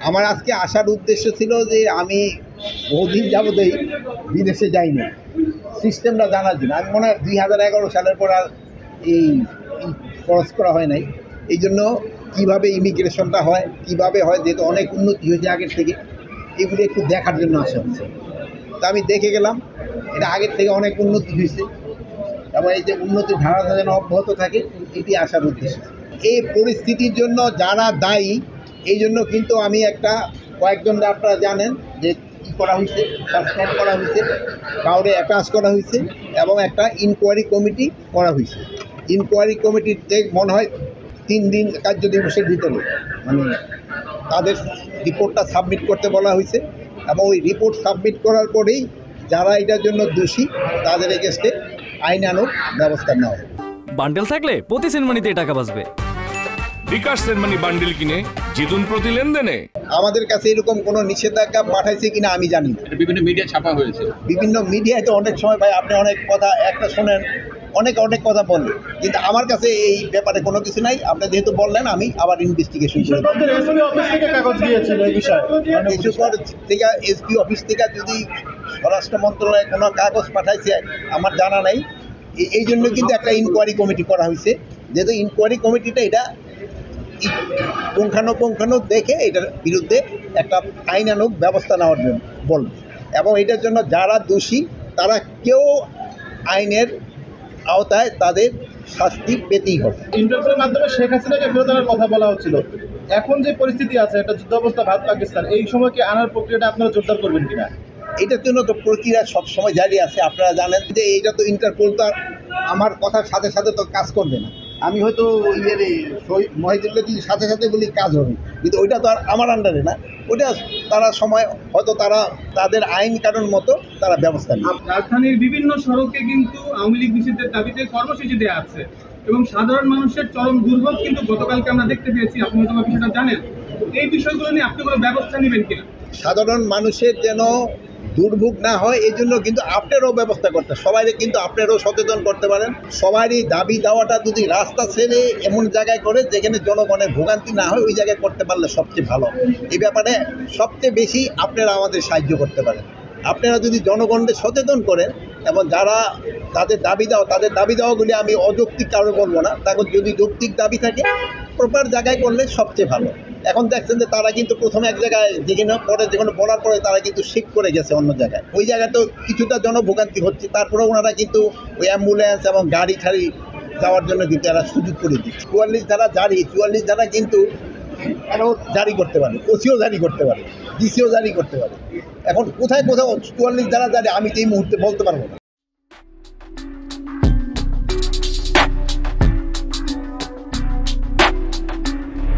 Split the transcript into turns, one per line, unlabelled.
আমার আজকে আসার উদ্দেশ্য ছিল যে আমি বহুদিন যাবতই বিদেশে যাইনি, সিস্টেমটা জানার জন্য। আমি মনে হয় 2011 সালের পর আর এই খরচ করা হয় নাই। এই জন্য কীভাবে ইমিগ্রেশনটা হয়, কীভাবে হয়, যেহেতু অনেক উন্নতি হয়েছে আগের থেকে, এগুলি একটু দেখার জন্য আসা হচ্ছে। তা আমি দেখে গেলাম এটা আগের থেকে অনেক উন্নতি হয়েছে এবং এই যে উন্নতির ধারাটা যেন অব্যাহত থাকে, এটি আসার উদ্দেশ্য। এই পরিস্থিতির জন্য যারা দায়ী, এই জন্য কিন্তু আমি কয়েকজন আপনারা জানেন যে কী করা হয়েছে, সাসপেন্ড করা হয়েছে, কাউরে অ্যাটাচ করা হয়েছে এবং একটা ইনকোয়ারি কমিটি করা হয়েছে। ইনকোয়ারি কমিটিতে মনে হয় 3 দিন কার্য দিবসের ভিতরে তাদের রিপোর্টটা সাবমিট করতে বলা হয়েছে এবং ওই রিপোর্ট সাবমিট করার পরেই যারা এটার জন্য দোষী তাদের এগেস্টে আইনানুগ ব্যবস্থা নেওয়া হবে।
বান্ডেল থাকলে প্রতি সেনমানিতে টাকা বাঁচবে।
বিকাশ সেনমানি বান্ডেল কিনে জিতুন প্রতি লেনদেনে।
আমাদের কাছে এরকম কোনো নিষেধাজ্ঞা পাঠাইছে কিনা আমি জানি না।
বিভিন্ন মিডিয়া ছাপা হয়েছে,
বিভিন্ন মিডিয়ায় তো অনেক সময় ভাই আপনি অনেক কথা একটা শোনেন, অনেক কথা বলেন, কিন্তু আমার কাছে এই ব্যাপারে কোনো কিছু নাই। আপনি যেহেতু বললেন আমি আবার ইনভেস্টিগেশন করি। এসপি অফিস থেকে যদি স্বরাষ্ট্র মন্ত্রণালয়ে কোনো কাগজ পাঠাইছে আমার জানা নাই। এই জন্য কিন্তু একটা ইনকোয়ারি কমিটি করা হয়েছে, যেহেতু ইনকোয়ারি কমিটিটা এটা পুঙ্খানুপুঙ্খানু দেখে এটার বিরুদ্ধে একটা আইনানুগ ব্যবস্থা নেওয়ার জন্য বলবে এবং এটার জন্য যারা দোষী তারা কেউ আইনের আওতায় তাদের শাস্তি পেতেই হবে।
ইন্টারপোলের মাধ্যমে শেখ হাসিনাকে ফেরত আনার কথা বলা হচ্ছিল। এখন যে পরিস্থিতি আছে, একটা যুদ্ধাবস্থা ভারত পাকিস্তান, এই সময় কি আনার প্রক্রিয়াটা আপনারা জোরদার করবেন কিনা?
এটার জন্য তো প্রক্রিয়া সবসময় জারি আছে। আপনারা জানেন যে এইটা তো ইন্টারপোল তো আমার কথার সাথে সাথে তো কাজ করবে না। আমি হয়তো মহিদুল্লাহ যদি সাথে সাথে বলি কাজ হবে, কিন্তু ওইটা তো আর আমার আন্ডারে না। ওইটা তারা সময় হয়তো তাদের আইন কানুন মতো তারা ব্যবস্থা নেয়।
রাজধানীর বিভিন্ন সড়কে কিন্তু আওয়ামী লীগ নিষিদ্ধের দাবিতে কর্মসূচি দেওয়া আছে এবং সাধারণ মানুষের চরম দুর্ভোগ কিন্তু গতকালকে আমরা দেখতে পেয়েছি। আপনি হয়তো বিষয়টা জানেন, এই বিষয়গুলো নিয়ে আপনি কোনো ব্যবস্থা নেবেন কিনা?
সাধারণ মানুষের যেন দুর্ভোগ না হয় এই জন্য কিন্তু আপনারও ব্যবস্থা করতে, সবাইকে কিন্তু আপনারও সচেতন করতে পারেন। সবারই দাবি দেওয়াটা যদি রাস্তা ছেড়ে এমন জায়গায় করে যেখানে জনগণের ভোগান্তি না হয়, ওই জায়গায় করতে পারলে সবচেয়ে ভালো। এই ব্যাপারে সবচেয়ে বেশি আপনারা আমাদের সাহায্য করতে পারেন। আপনারা যদি জনগণকে সচেতন করেন এবং যারা তাদের দাবি দেওয়াগুলি আমি অযৌক্তিক কারণে বলবো না, তাদের যদি যৌক্তিক দাবি থাকে প্রপার জায়গায় করলে সবচেয়ে ভালো। এখন দেখছেন যে তারা কিন্তু প্রথমে এক জায়গায় যেখানে বলার পরে তারা কিন্তু শিফট করে গেছে অন্য জায়গায়। ওই জায়গায় তো কিছুটা জনভোগান্তি হচ্ছে, তারপরে ওনারা কিন্তু ওই অ্যাম্বুলেন্স এবং গাড়ি ঠাড়ি যাওয়ার জন্য কিন্তু এরা সুযোগ করে দিচ্ছে। 44 ধারা কিন্তু আরও জারি করতে পারে, ওসিও জারি করতে পারে, ডিসিও জারি করতে পারে। এখন কোথাও 44 ধারা জারি আমি তো এই মুহূর্তে বলতে পারবো না।